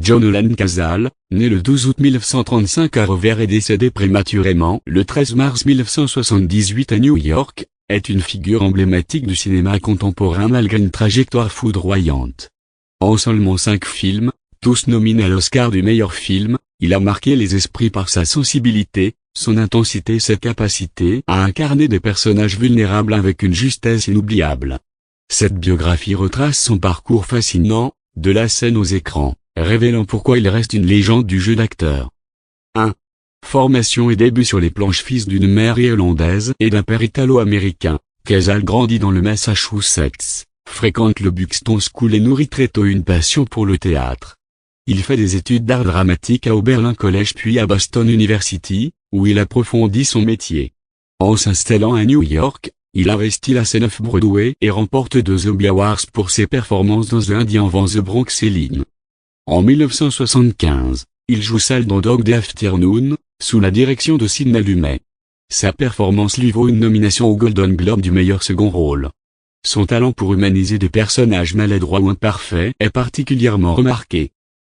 John Olan Cazale, né le 12 août 1935 à Rover et décédé prématurément le 13 mars 1978 à New York, est une figure emblématique du cinéma contemporain malgré une trajectoire foudroyante. En seulement 5 films, tous nominés à l'Oscar du meilleur film, il a marqué les esprits par sa sensibilité, son intensité et sa capacité à incarner des personnages vulnérables avec une justesse inoubliable. Cette biographie retrace son parcours fascinant, de la scène aux écrans, révélant pourquoi il reste une légende du jeu d'acteur. 1. Formation et début sur les planches. Fils d'une mère irlandaise et d'un père italo-américain, Cazale grandit dans le Massachusetts, fréquente le Buxton School et nourrit très tôt une passion pour le théâtre. Il fait des études d'art dramatique à Oberlin College puis à Boston University, où il approfondit son métier. En s'installant à New York, il investit la scène off-Broadway et remporte 2 Obie Awards pour ses performances dans The Indian Vans The Bronx et Ling. En 1975, il joue Sal dans Dog Day Afternoon, sous la direction de Sidney Lumet. Sa performance lui vaut une nomination au Golden Globe du meilleur second rôle. Son talent pour humaniser des personnages maladroits ou imparfaits est particulièrement remarqué.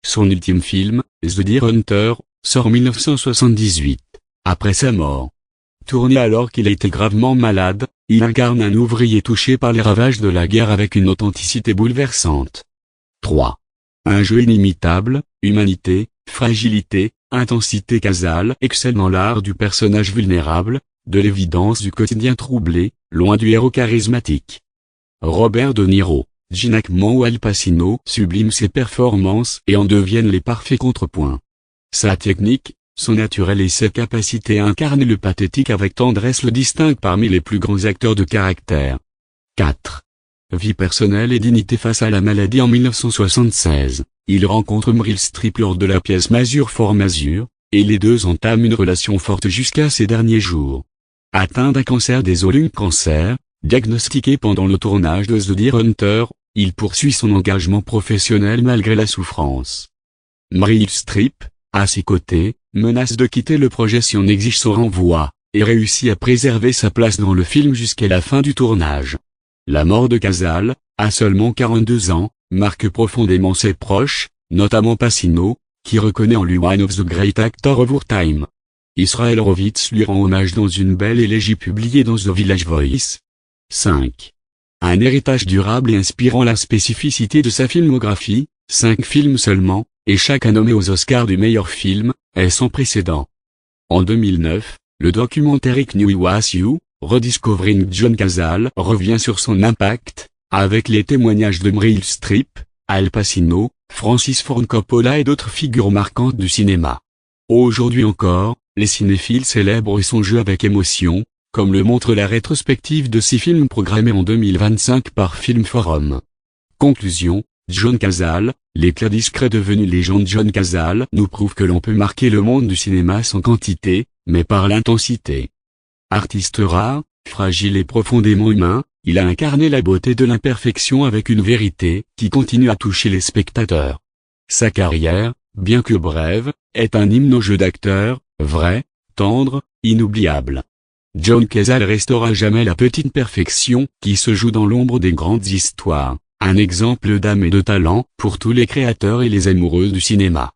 Son ultime film, The Deer Hunter, sort en 1978, après sa mort. Tourné alors qu'il était gravement malade, il incarne un ouvrier touché par les ravages de la guerre avec une authenticité bouleversante. 3. Un jeu inimitable, humanité, fragilité, intensité. Cazale excelle dans l'art du personnage vulnérable, de l'évidence du quotidien troublé, loin du héros charismatique. Robert De Niro, Gene Hackman ou Al Pacino subliment ses performances et en deviennent les parfaits contrepoints. Sa technique, son naturel et ses capacités à incarner le pathétique avec tendresse le distinguent parmi les plus grands acteurs de caractère. 4. Vie personnelle et dignité. Face à la maladie en 1976, il rencontre Meryl Streep lors de la pièce Mazur for Mazur, et les deux entament une relation forte jusqu'à ses derniers jours. Atteint d'un cancer des os, lung cancer, diagnostiqué pendant le tournage de The Deer Hunter, il poursuit son engagement professionnel malgré la souffrance. Meryl Streep, à ses côtés, menace de quitter le projet si on exige son renvoi, et réussit à préserver sa place dans le film jusqu'à la fin du tournage. La mort de Cazale, à seulement 42 ans, marque profondément ses proches, notamment Pacino, qui reconnaît en lui one of the great actors of our time. Israel Horovitz lui rend hommage dans une belle élégie publiée dans The Village Voice. 5. Un héritage durable et inspirant. La spécificité de sa filmographie, 5 films seulement, et chacun nommé aux Oscars du meilleur film, est sans précédent. En 2009, le documentaire It Knew It Was You, Rediscovering John Cazale, revient sur son impact, avec les témoignages de Meryl Streep, Al Pacino, Francis Ford Coppola et d'autres figures marquantes du cinéma. Aujourd'hui encore, les cinéphiles célèbrent son jeu avec émotion, comme le montre la rétrospective de 6 films programmés en 2025 par Film Forum. Conclusion, John Cazale, l'éclat discret devenu légende. John Cazale nous prouve que l'on peut marquer le monde du cinéma sans quantité, mais par l'intensité. Artiste rare, fragile et profondément humain, il a incarné la beauté de l'imperfection avec une vérité qui continue à toucher les spectateurs. Sa carrière, bien que brève, est un hymne au jeu d'acteur, vrai, tendre, inoubliable. John Cazale restera jamais la petite perfection qui se joue dans l'ombre des grandes histoires, un exemple d'âme et de talent pour tous les créateurs et les amoureux du cinéma.